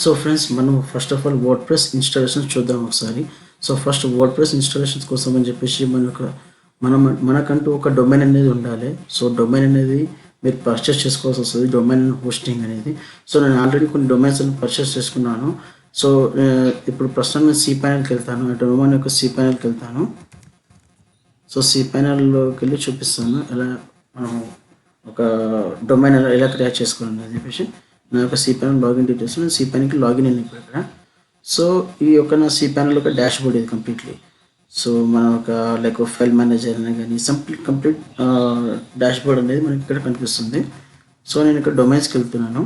So friends, మనం first of all WordPress installations చూద్దాం ఒకసారి. సో ఫస్ట్ వర్డ్ప్రెస్ ఇన్స్టాలేషన్స్ కోసం అని చెప్పేసి మనకంటూ ఒక డొమైన్ అనేది ఉండాలి. సో డొమైన్ అనేది మీరు పర్చేస్ చేసుకోవాల్సి వస్తుంది, డొమైన్ హోస్టింగ్ అనేది. సో నేను ఆల్రెడీ కొన్ని డొమైన్స్ అని పర్చేస్ చేసుకున్నాను. సో ఇప్పుడు ప్రస్తుతం నేను cPanelకి వెళ్తాను, డొమైన్ యొక్క cPanelకి వెళ్తాను. సో cPanelలోకి వెళ్ళి చూపిస్తాను ఎలా మనం ఒక డొమైన్ ఎలా క్రియేట్ చేసుకోవాలని చెప్పేసి. నా యొక్క cPanel లాగిన్ డీటెయిల్స్, నేను cPanelకి లాగిన్ అయ్యింది ఇప్పుడు ఇక్కడ. సో ఈ యొక్క నా cPanel ఒక డాష్ బోర్డ్ ఇది కంప్లీట్లీ. సో మన ఒక లైక్ ఫైల్ మేనేజర్ అనేది కానీ కంప్లీట్ డాష్ బోర్డ్ అనేది మనకి ఇక్కడ కనిపిస్తుంది. సో నేను ఇక్కడ డొమైన్స్కి వెళ్తున్నాను.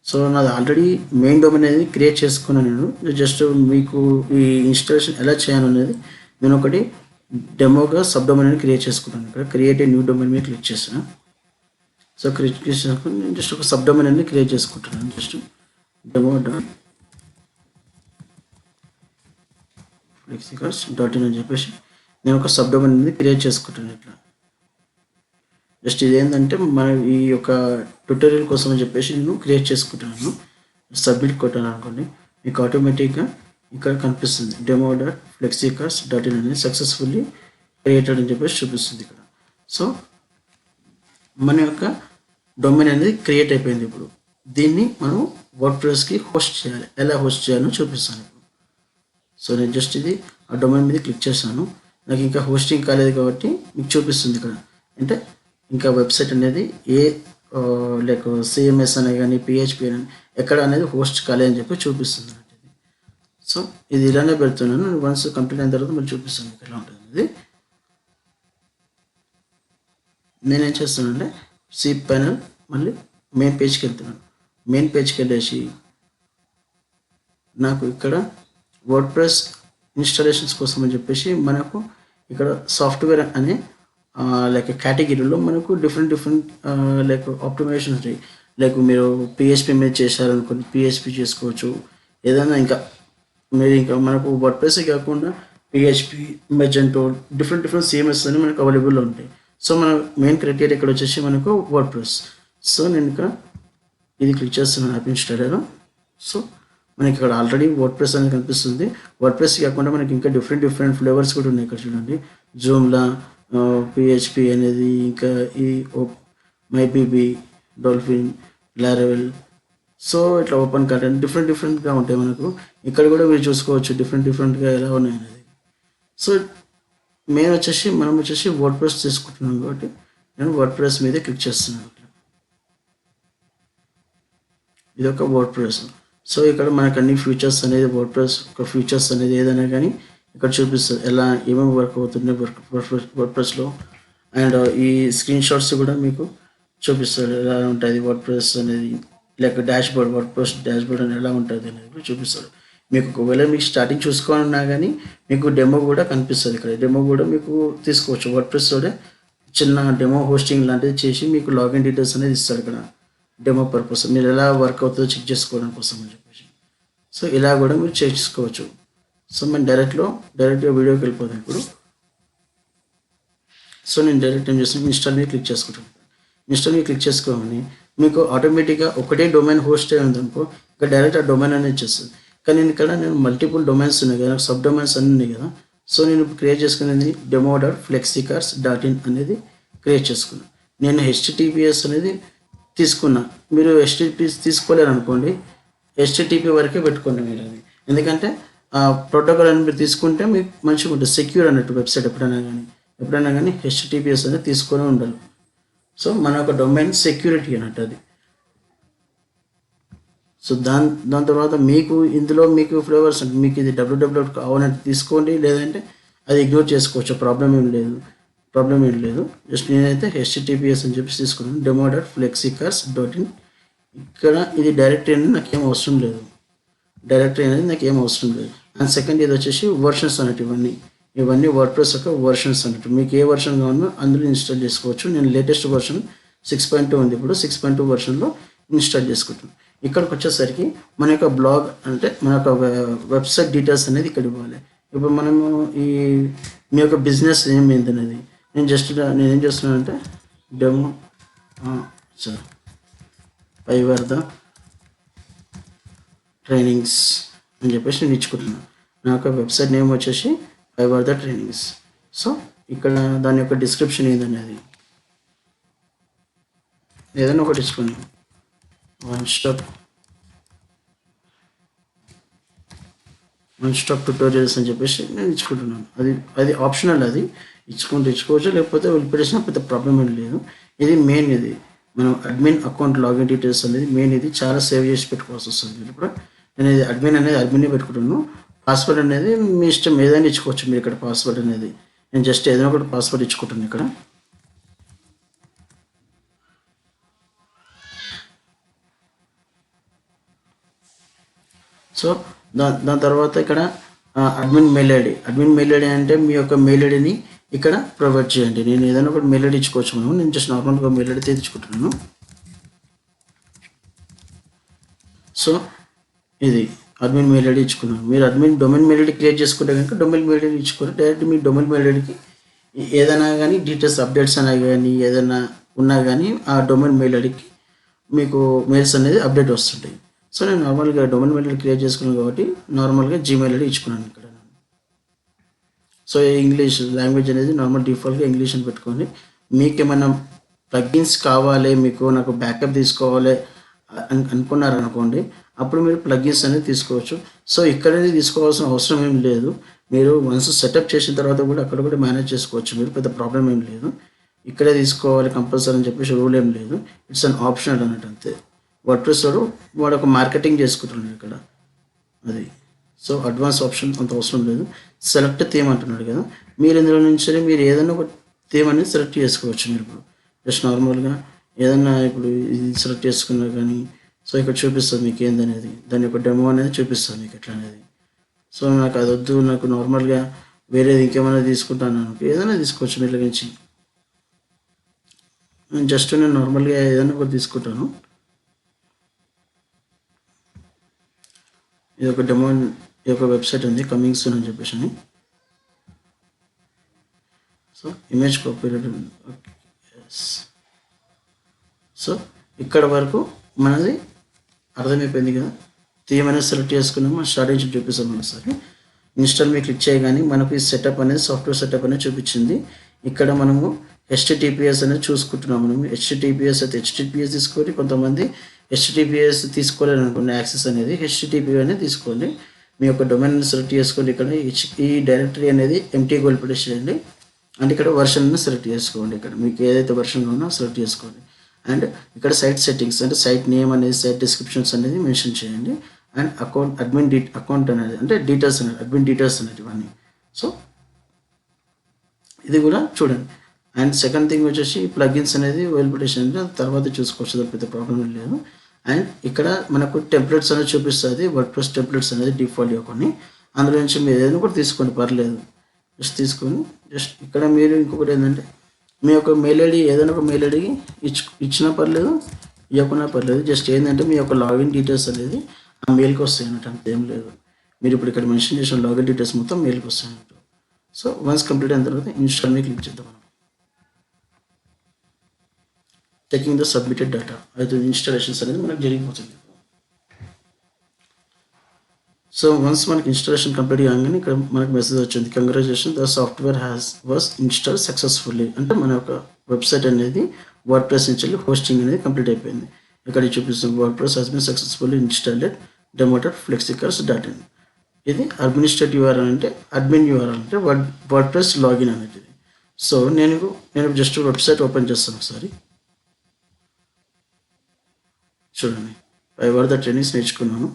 సో నాది ఆల్రెడీ మెయిన్ డొమైన్ అనేది క్రియేట్ చేసుకున్నాను. నేను జస్ట్ మీకు ఈ ఇన్స్టాలేషన్ ఎలా చేయాలనేది నేను ఒకటి డెమోగా సబ్ డొమైన్ అనేది క్రియేట్ చేసుకుంటాను. ఇక్కడ క్రియేట్ ఏ న్యూ డొమైన్ మీద క్లిక్ చేసాను. సో క్రియేట్ చేసినప్పుడు నేను జస్ట్ ఒక సబ్ డొమైన్ అనేది క్రియేట్ చేసుకుంటున్నాను. జస్ట్ డెమో .in అని చెప్పేసి నేను ఒక సబ్ డొమైన్ అనేది క్రియేట్ చేసుకుంటాను. ఇట్లా జస్ట్ ఇదేంటంటే మన ఈ యొక్క ట్యూటోరియల్ కోసం అని చెప్పేసి నేను క్రియేట్ చేసుకుంటున్నాను. సబ్మిట్ కొట్టాను అనుకోండి, మీకు ఆటోమేటిక్గా ఇక్కడ కనిపిస్తుంది demo.flexicars.in అనేది సక్సెస్ఫుల్లీ క్రియేటెడ్ అని చెప్పేసి చూపిస్తుంది ఇక్కడ. సో మన యొక్క డొమైన్ అనేది క్రియేట్ అయిపోయింది. ఇప్పుడు దీన్ని మనం వర్డ్ప్రెస్కి హోస్ట్ చేయాలి. ఎలా హోస్ట్ చేయాలో చూపిస్తాను ఇప్పుడు. సో నేను జస్ట్ ఇది ఆ డొమైన్ మీద క్లిక్ చేశాను. నాకు ఇంకా హోస్టింగ్ కాలేదు కాబట్టి మీకు చూపిస్తుంది ఇక్కడ. అంటే ఇంకా వెబ్సైట్ అనేది లైక్ CMS అనే కానీ PHP అని ఎక్కడ అనేది హోస్ట్ కాలేదని చెప్పి చూపిస్తుంది. సో ఇది ఇలానే పెడుతున్నాను. వన్స్ కంప్లీట్ అయిన తర్వాత మళ్ళీ చూపిస్తాను మీకు ఎలా ఉంటుంది ఇది. నేనేం చేస్తానంటే cPanel మళ్ళీ మెయిన్ పేజ్కి వెళ్తున్నాను. మెయిన్ పేజ్కి వెళ్ళేసి నాకు ఇక్కడ వర్డ్ప్రెస్ ఇన్స్టాలేషన్స్ కోసం అని చెప్పేసి మనకు ఇక్కడ సాఫ్ట్వేర్ అనే లైక్ కేటగిరీలో మనకు డిఫరెంట్ లైక్ ఆప్టిమైజేషన్ ఉంటాయి. లైక్ మీరు PHP మీద చేశారనుకోండి, PHP చేసుకోవచ్చు. ఏదైనా ఇంకా మీరు ఇంకా మనకు వర్డ్ప్రెస్ కాకుండా PHP, మెజెంటో డిఫరెంట్ CMS అని మనకు అవైలబుల్లో ఉంటాయి. సో మన మెయిన్ క్రైటీరియా ఇక్కడ వచ్చేసి మనకు వర్డ్ప్రెస్. సో నేను ఇక్కడ ఇది క్లిక్ చేస్తున్నాను యాప్ ఇన్స్టాలర్. సో మనకి ఇక్కడ ఆల్రెడీ వర్డ్ప్రెస్ అనేది కనిపిస్తుంది. వర్డ్ప్రెస్ కాకుండా మనకి ఇంకా డిఫరెంట్ ఫ్లేవర్స్ కూడా ఉన్నాయి. ఇక్కడ చూడండి, జూమ్లా, PHP అనేది, ఇంకా ఈ మైబీబీ, డాల్ఫిన్, లారవెల్. సో ఇట్లా ఓపెన్ కంటెంట్ డిఫరెంట్గా ఉంటాయి మనకు. ఇక్కడ కూడా మీరు చూసుకోవచ్చు డిఫరెంట్గా ఎలా ఉన్నాయి అనేది. సో మనం వచ్చేసి వర్డ్ప్రెస్ తీసుకుంటున్నాం కాబట్టి నేను వర్డ్ప్రెస్ మీద క్లిక్ చేస్తున్నాను. ఇది ఒక వర్డ్ప్రెస్. సో ఇక్కడ మనకు అన్ని ఫీచర్స్ అనేది వర్డ్ప్రెస్ ఒక ఫీచర్స్ అనేది ఏదైనా కానీ ఇక్కడ చూపిస్తుంది, ఎలా ఏమేమి వర్క్ అవుతున్నాయి వర్డ్ప్రెస్లో. అండ్ ఈ స్క్రీన్ షాట్స్ కూడా మీకు చూపిస్తాడు ఎలా ఉంటుంది వర్డ్ప్రెస్ అనేది, లైక్ వర్డ్ప్రెస్ డాష్ బోర్డ్ అనేది ఎలా ఉంటుంది అనేది కూడా చూపిస్తాడు. మీకు ఒకవేళ మీకు స్టార్టింగ్ చూసుకోవాలన్నా కానీ మీకు డెమో కూడా కనిపిస్తుంది. ఇక్కడ డెమో కూడా మీకు తీసుకోవచ్చు. వర్డ్ప్రెస్లోనే చిన్న డెమో హోస్టింగ్ లాంటిది చేసి మీకు లాగిన్ డీటెయిల్స్ అనేది ఇస్తాడు ఇక్కడ డెమో పర్పస్, మీరు ఎలా వర్క్ అవుతుందో చెక్ చేసుకోవడం కోసం అని చెప్పేసి. సో ఇలా కూడా మీరు చెక్ చేసుకోవచ్చు. సో మనం డైరెక్ట్గా వీడియోకి వెళ్ళిపోతాం ఇప్పుడు. సో నేను డైరెక్ట్ ఏం చేస్తాను, ఇన్స్టాల్ మీద క్లిక్ చేసుకుంటాను. ఇన్స్టాల్ మీద క్లిక్ చేసుకోమని మీకు ఆటోమేటిక్గా ఒకటే డొమైన్ హోస్ట్ అయ్యి ఉందనుకో, ఇక్కడ డైరెక్ట్ ఆ డొమైన్ అనేది చేస్తుంది. కానీ ఇక్కడ నేను మల్టిపుల్ డొమైన్స్ ఉన్నాయి కదా, సబ్ డొమైన్స్ అన్నీ ఉన్నాయి కదా. సో నేను క్రియేట్ చేసుకునేది demo.flexicars.in అనేది క్రియేట్ చేసుకున్నాను. నేను HTTPS అనేది తీసుకున్నా. మీరు HTTP తీసుకోలేరు అనుకోండి, HTTP వరకే పెట్టుకోండి మీరు అది. ఎందుకంటే ప్రోటోకాల్ అని మీరు తీసుకుంటే మీకు మంచిగా ఉంటుంది, సెక్యూర్ అన్నట్టు వెబ్సైట్. ఎప్పుడైనా కానీ HTTPS అనేది తీసుకొని ఉండాలి. సో మన ఒక డొమైన్ సెక్యూరిటీ అన్నట్టు అది. సో దాని తర్వాత ఇందులో మీకు ఫ్లేవర్స్ అంటే మీకు ఇది www కావాలంటే తీసుకోండి, లేదంటే అది ఇగ్నోర్ చేసుకోవచ్చు. ప్రాబ్లం ఏం లేదు. జస్ట్ నేనైతే HTTPS అని చెప్పి తీసుకున్నాను, demo.flexicars.in. ఇక్కడ ఇది డైరెక్టరీ అనేది నాకేం అవసరం లేదు. అండ్ సెకండ్ ఇది వచ్చేసి వర్షన్స్ అన్నట్టు. ఇవన్నీ వర్డ్ప్రెస్ యొక్క వర్షన్స్ అన్నట్టు. మీకు ఏ వర్షన్ కావాలో అందులో ఇన్స్టాల్ చేసుకోవచ్చు. నేను లేటెస్ట్ వర్షన్ 6.2 ఉంది. ఇప్పుడు 6.2 వర్షన్లో ఇన్స్టాల్ చేసుకుంటాను. ఇక్కడికి వచ్చేసరికి మన యొక్క బ్లాగ్ అంటే మన యొక్క వెబ్సైట్ డీటెయిల్స్ అనేది ఇక్కడ ఇవ్వాలి. ఇప్పుడు మనము మీ యొక్క బిజినెస్ ఏమైంది అనేది నేనేం చేస్తున్నానంటే డెమో పైవర్ధ ట్రైనింగ్స్ అని చెప్పేసి నేను ఇచ్చుకుంటున్నాను. నా యొక్క వెబ్సైట్ నేమ్ వచ్చేసి పైవర్ధ ట్రైనింగ్స్. సో ఇక్కడ దాని యొక్క డిస్క్రిప్షన్ ఏందనేది ఏదైనా ఒకటి ఇచ్చుకోండి. వన్ స్టాప్ ట్యూటోరియల్స్ అని చెప్పేసి నేను ఇచ్చుకుంటున్నాను. అది ఆప్షనల్, అది ఇచ్చుకోవచ్చు, లేకపోతే వదిలిపెట్టేసిన పెద్ద ప్రాబ్లం ఏం లేదు. ఇది మెయిన్, ఇది మనం అడ్మిన్ అకౌంట్ లాగిన్ డీటెయిల్స్ అనేది మెయిన్, ఇది చాలా సేవ్ చేసి పెట్టుకోవాల్సి వస్తుంది. మీరు ఇప్పుడు నేను ఇది అడ్మిన్ పెట్టుకుంటాను. పాస్వర్డ్ అనేది మీ ఇష్టం, ఏదైనా ఇచ్చుకోవచ్చు మీరు ఇక్కడ. పాస్వర్డ్ అనేది నేను జస్ట్ ఏదైనా ఒకటి పాస్వర్డ్ ఇచ్చుకుంటాను ఇక్కడ. సో దాని తర్వాత ఇక్కడ అడ్మిన్ మెయిల్ ఐడి అంటే మీ యొక్క మెయిల్ ఐడిని ఇక్కడ ప్రొవైడ్ చేయండి. నేను ఏదైనా ఒకటి మెయిల్ ఐడి ఇచ్చుకోవచ్చు. నేను జస్ట్ నార్మల్గా మెయిల్ ఐడి తెచ్చుకుంటున్నాను. సో ఇది అడ్మిన్ మెయిల్ ఐడి ఇచ్చుకున్నాను. మీరు admin domain mail ID create చేసుకుంటే కనుక డొమైన్ మెయిల్ ఐడి ఇచ్చుకోండి. డైరెక్ట్ మీ డొమైన్ మెయిల్ ఐడికి ఏదైనా కానీ డీటెయిల్స్ అప్డేట్స్ అయినా కానీ ఏదైనా ఉన్నా కానీ ఆ డొమైన్ మెయిల్ ఐడికి మీకు మెయిల్స్ అనేది అప్డేట్ వస్తుంటాయి. సో నేను నార్మల్గా డొమైన్ మెయిల్ ఐడి క్రియేట్ చేసుకున్నాను కాబట్టి నార్మల్గా జీమెయిల్ ఐడి ఇచ్చుకున్నాను ఇక్కడ. సో ఇంగ్లీష్ లాంగ్వేజ్ అనేది నార్మల్ డిఫాల్ట్గా ఇంగ్లీష్ అని పెట్టుకోండి. మీకు ఏమైనా ప్లగ్గిన్స్ కావాలి, మీకు నాకు బ్యాకప్ తీసుకోవాలి అనుకున్నారనుకోండి, అప్పుడు మీరు ప్లగ్గిన్స్ అనేది తీసుకోవచ్చు. సో ఇక్కడనే తీసుకోవాల్సిన అవసరం ఏం లేదు. మీరు వన్స్ సెటప్ చేసిన తర్వాత కూడా అక్కడ కూడా మేనేజ్ చేసుకోవచ్చు. మీరు పెద్ద ప్రాబ్లం ఏం లేదు. ఇక్కడే తీసుకోవాలి కంపల్సరీ అని చెప్పేసి రూల్ ఏం లేదు. ఇట్స్ అన్ ఆప్షనల్ అన్నట్టు అంతే. వర్డ్ప్రెస్ వాడు ఒక మార్కెటింగ్ చేసుకుంటున్నాడు ఇక్కడ, అది. సో అడ్వాన్స్ ఆప్షన్ అంత అవసరం లేదు. సెలెక్ట్ థీమ్ అంటున్నాడు కదా, మీరు ఇందులో నుంచి మీరు ఏదైనా ఒక థీమ్ అనేది సెలెక్ట్ చేసుకోవచ్చు. మీరు ఇప్పుడు జస్ట్ నార్మల్గా ఏదైనా ఇప్పుడు ఇది సెలెక్ట్ చేసుకున్నా కానీ సో ఇక్కడ చూపిస్తుంది మీకు ఏందనేది, దాని యొక్క డెమో అనేది చూపిస్తుంది మీకు ఎట్లా అనేది. సో నాకు అది వద్దు, నాకు నార్మల్గా వేరేది ఇంకేమైనా తీసుకుంటాను అనుకో, ఏదైనా తీసుకోవచ్చు మీరు నుంచి. నేను నార్మల్గా ఏదైనా ఒకటి తీసుకుంటాను. ఇది ఒక డెమో, ఈ యొక్క వెబ్సైట్ ఉంది కమింగ్ సూన్ అని చెప్పేసి. So image copy. సో ఇక్కడ వరకు మనది అర్థమైపోయింది కదా. థీమ్ అనేది సెలెక్ట్ చేసుకున్నాము, స్టార్టింగ్ చూపిస్తాం ఒకసారి. ఇన్స్టాల్ మీద క్లిక్ చేయగానే మనకు ఈ సెటప్ అనేది సాఫ్ట్వేర్ సెటప్ అనేది చూపించింది. ఇక్కడ మనము HTTPS అనేది చూసుకుంటున్నాం. మనం HTTPS అయితే HTTPS తీసుకోవాలి. కొంతమంది HTTPS తీసుకోలేరు అనుకోండి, యాక్సెస్ అనేది HTTP అనేది తీసుకోండి. మీ యొక్క డొమైన్ సెలెక్ట్ చేసుకోండి. ఇక్కడ ఈ డైరెక్టరీ అనేది ఎంటీ గోల్ పెట్టేసేయండి. అండ్ ఇక్కడ వర్షన్ సెలెక్ట్ చేసుకోండి. ఇక్కడ మీకు ఏదైతే వర్షన్ ఉన్నా సెలెక్ట్ చేసుకోండి. అండ్ ఇక్కడ సైట్ సెట్టింగ్స్ అంటే సైట్ నేమ్ అనేది, సైట్ డిస్క్రిప్షన్స్ అనేది మెన్షన్ చేయండి. అండ్ అకౌంట్ అనేది అంటే డీటెయిల్స్ అనేది, అడ్మిన్ డీటెయిల్స్ అనేది ఇవన్నీ. సో ఇది కూడా చూడండి. అండ్ సెకండ్ థింగ్ వచ్చేసి ప్లగిన్స్ అనేది అవైలబిలిటీ తర్వాత చూసుకోవచ్చు, పెద్ద ప్రాబ్లం లేదు. అండ్ ఇక్కడ మనకు టెంప్లెట్స్ అనేది చూపిస్తుంది. వర్డ్ప్రెస్ టెంప్లెట్స్ అనేది డిఫాల్ట్గా కొన్ని, అందులో నుంచి మీరు ఏదైనా కూడా తీసుకోండి, పర్లేదు. జస్ట్ తీసుకొని జస్ట్ ఇక్కడ మీరు ఇంకొకటి ఏంటంటే మీ యొక్క మెయిల్ ఐడి ఏదైనా ఒక మెయిల్ ఐడికి ఇచ్చినా పర్లేదు, ఇవ్వకున్నా పర్లేదు. జస్ట్ ఏంటంటే మీ యొక్క లాగిన్ డీటెయిల్స్ అనేది ఆ మెయిల్కి వస్తాయి అన్నట్టు, అంతేం లేదు. మీరు ఇప్పుడు ఇక్కడ మెన్షన్ చేసిన లాగిన్ డీటెయిల్స్ మొత్తం మెయిల్కి వస్తాయి అన్నట్టు. సో వన్స్ కంప్లీట్ అయిన తర్వాత ఇన్స్టాల్ మీద క్లిక్ చేద్దాం. మనం టేకింగ్ ద సబ్మిటెడ్ డేటా అయితే ఇన్స్టాలేషన్స్ అనేది మనకు జరిగిపోతుంది. సో వన్స్ మనకి ఇన్స్టాలేషన్ కంప్లీట్ కాగానే ఇక్కడ మనకు మెసేజ్ వచ్చింది, congratulation the software was install successfully. అంటే మన యొక్క వెబ్సైట్ అనేది వర్డ్ప్రెస్ నుంచి హోస్టింగ్ అనేది కంప్లీట్ అయిపోయింది. ఇక్కడ చూపిస్తుంది WordPress has been successfully installed demoted flexicars.in. ఇది అడ్మినిస్ట్రేటివ్ URL అంటే అడ్మిన్ URL అంటే వర్డ్ప్రెస్ లాగిన్ అనేది. సో నేను జస్ట్ వెబ్సైట్ ఓపెన్ చేస్తాను ఒకసారి. చూడండి, పైవర్ధ ట్రైనింగ్స్ నేర్చుకున్నాను.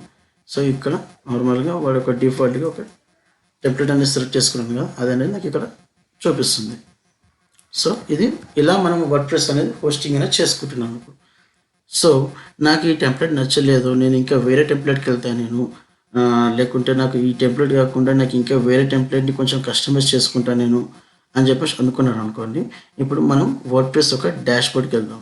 సో ఇక్కడ నార్మల్గా వాడు ఒక డిఫాల్ట్గా ఒక టెంప్లెట్ అనేది సెలెక్ట్ చేసుకున్నాను కదా, అది అనేది నాకు ఇక్కడ చూపిస్తుంది. సో ఇది ఇలా మనం వర్డ్ప్రెస్ అనేది హోస్టింగ్ అనేది చేసుకుంటున్నాను. సో నాకు ఈ టెంప్లెట్ నచ్చలేదు, నేను ఇంకా వేరే టెంప్లెట్కి వెళ్తాను నేను, లేకుంటే నాకు ఈ టెంప్లెట్ కాకుండా నాకు ఇంకా వేరే టెంప్లెట్ని కొంచెం కస్టమైజ్ చేసుకుంటాను నేను అని చెప్పేసి అనుకున్నాను అనుకోండి. ఇప్పుడు మనం వర్డ్ప్రెస్ ఒక డాష్బోర్డ్కి వెళ్దాం.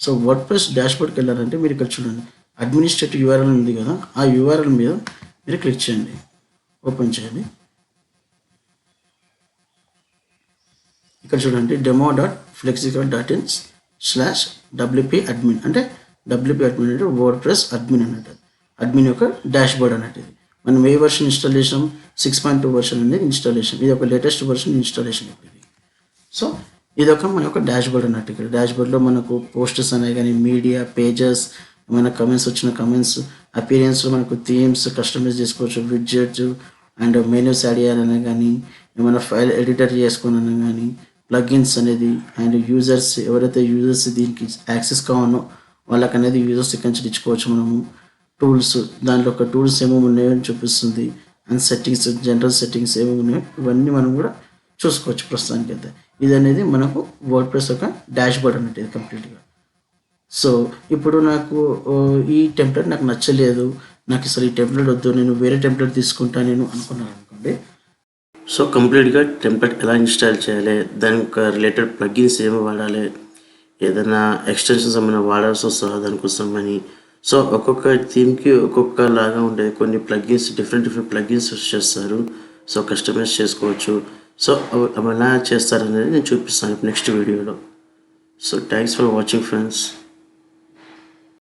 సో వర్డ్ప్రెస్ డాష్బోర్డ్కి వెళ్ళాలంటే మీరు ఇక్కడ చూడండి, అడ్మినిస్ట్రేటివ్ URL ఉంది కదా, ఆ URL మీద మీరు క్లిక్ చేయండి, ఓపెన్ చేయండి. ఇక్కడ చూడండి, demo.flexicar.in/wp admin అంటే డబ్ల్యూపీ అడ్మిన్ అంటే వర్డ్ప్రెస్ అడ్మిన్ అన్నట్టు, అడ్మిన్ యొక్క డాష్ బోర్డ్ అన్నట్టు. ఇది మనం ఏ వర్షన్ ఇన్స్టాల్ చేసాం, 6.2 వర్షన్ అనేది ఇన్స్టాలేషన్. ఇది ఒక లేటెస్ట్ వర్షన్ ఇన్స్టాలేషన్ ఇది. సో ఇదొక మన యొక్క డాష్ బోర్డ్ అన్నట్టు. ఇక్కడ డాష్ బోర్డ్లో మనకు పోస్టర్స్ అనేవి కానీ, మీడియా, పేజెస్, మన కమెంట్స్ వచ్చిన కమెంట్స్, అపీరియన్స్లో మనకు థీమ్స్ కస్టమైజ్ చేసుకోవచ్చు, విడ్జెట్స్ అండ్ మెనూస్ యాడ్ చేయాలన్నా కానీ, ఏమైనా ఫైల్ ఎడిటర్ చేసుకోవాలన్నా కానీ, ప్లగిన్స్ అనేది అండ్ యూజర్స్ ఎవరైతే యూజర్స్ దీనికి యాక్సెస్ కావాలో వాళ్ళకి అనేది యూజర్స్ ఇక్కడి నుంచి ఇచ్చుకోవచ్చు మనము. టూల్స్, దాంట్లో ఒక టూల్స్ ఏమేమి ఉన్నాయో అని చూపిస్తుంది. అండ్ సెట్టింగ్స్, జనరల్ సెట్టింగ్స్ ఏమేమి ఉన్నాయో ఇవన్నీ మనం కూడా చూసుకోవచ్చు ప్రస్తుతానికి అయితే. ఇది అనేది మనకు వర్డ్ప్రెస్ యొక్క డాష్ బోర్డ్ అన్నట్టు ఇది కంప్లీట్గా. సో ఇప్పుడు నాకు ఈ టెంప్లెట్ నాకు నచ్చలేదు, నాకు అసలు ఈ టెంప్లెట్ వద్దు, నేను వేరే టెంప్లెట్ తీసుకుంటా నేను అనుకున్నాను అనుకోండి. సో కంప్లీట్గా టెంప్లెట్ ఎలా ఇన్స్టాల్ చేయాలి, దానికి రిలేటెడ్ ప్లగిన్స్ ఏమి వాడాలి, ఏదైనా ఎక్స్టెన్షన్స్ ఏమైనా వాడాల్సి వస్తుందా దానికోసం అని. సో ఒక్కొక్క థీమ్కి ఒక్కొక్క లాగా ఉండే కొన్ని ప్లగిన్స్, డిఫరెంట్ ప్లగిన్స్ యూస్ చేస్తారు. సో కస్టమైజ్ చేసుకోవచ్చు. సో అవి ఎలా చేస్తారనేది నేను చూపిస్తాను నెక్స్ట్ వీడియోలో. So thanks for watching friends.